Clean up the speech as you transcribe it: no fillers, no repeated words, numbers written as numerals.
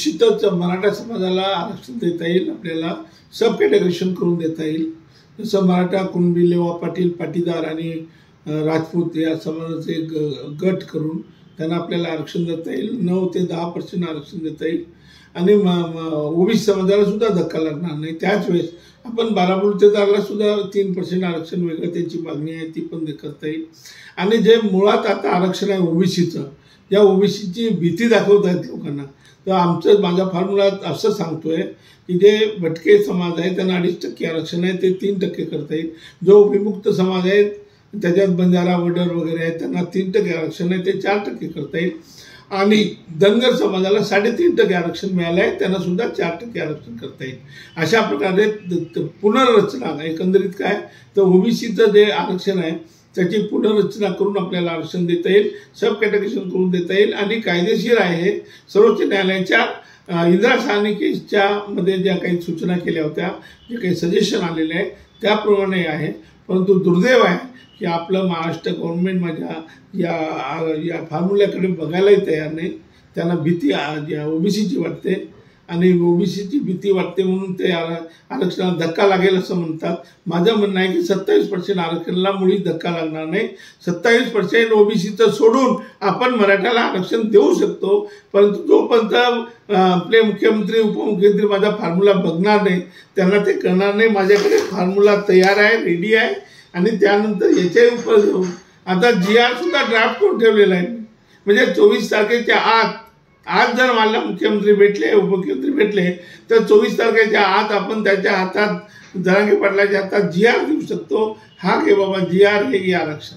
निश्चितच मराठा समाजाला आरक्षण देता येईल, आपल्याला सब कॅटेगरेशन करून देता येईल। जसं मराठा, कुणबी, लेवा पाटील, पाटीदार आणि राजपूत या समाजाचे गट करून त्यांना आपल्याला आरक्षण देता येईल। 9 ते 10% आरक्षण देता येईल आणि ओबीसी समाजाला सुद्धा धक्का लागणार नाही। त्याच वेळेस आपण बाराबलुतेदारला सुद्धा 3% आरक्षण वेगळं त्यांची मागणी आहे ती पण करता येईल। आणि जे मुळात आता आरक्षण आहे ओबीसीचं, या ओबीसीची भीती दाखवत आहेत लोकांना, तर माझा फॉर्म्युला असं सांगतोय की जे भटके समाज आहे त्यांना 2.5% आरक्षण आहे ते 3% करता येईल। जो विमुक्त समाज आहे त्याच्यात बंजारा, वडर वगैरे आहे त्यांना 3% आरक्षण आहे ते 4% करता येईल। आणि धनगर समाजाला 3.5% आरक्षण मिळालं आहे त्यांना सुद्धा 4% आरक्षण करता येईल। अशा प्रकारे पुनर्रचना एकंदरीत काय तर ओबीसीचं जे आरक्षण आहे त्याची पुनर्रचना करून आपल्याला आरक्षण देता येईल, सब कॅटेगरेशन करून देता येईल। आणि कायदेशीर आहे हे सर्वोच्च न्यायालयाच्या इंदिरा साहनी केसच्या मध्ये ज्या काही सूचना केल्या होत्या, जे काही सजेशन आलेले आहे त्याप्रमाणे आहे। परंतु दुर्दैव आहे की आपलं महाराष्ट्र गव्हर्नमेंट माझ्या या फॉर्म्युल्याकडे बघायलाही तयार नाही। त्यांना भीती ओबीसीची वाटते आणि ओबीसीची भीती वाटते म्हणून ते आरक्षणाला धक्का लागेल असं म्हणतात। माझं म्हणणं आहे की 27% आरक्षणाला मुळीच धक्का लागणार नाही। 27% ओबीसीचं सोडून आपण मराठ्याला आरक्षण देऊ शकतो, परंतु जोपर्यंत आपले मुख्यमंत्री उपमुख्यमंत्री माझा फॉर्म्युला बघणार नाही त्यांना ते करणार नाही। माझ्याकडे फॉर्म्युला तयार आहे, रेडी आहे आणि त्यानंतर याच्या उपर जाऊन आता GR सुद्धा ड्राफ्ट करून ठेवलेला आहे। म्हणजे 24 तारखेच्या आत आज जर मला मुख्यमंत्री भेटले, उपमुख्यमंत्री भेटले तर 24 तारखेच्या आत आपण त्याच्या हातात, जरांगे पाटलाच्या हातात GR देऊ शकतो। हा घे बाबा GR, हे घे आरक्षण।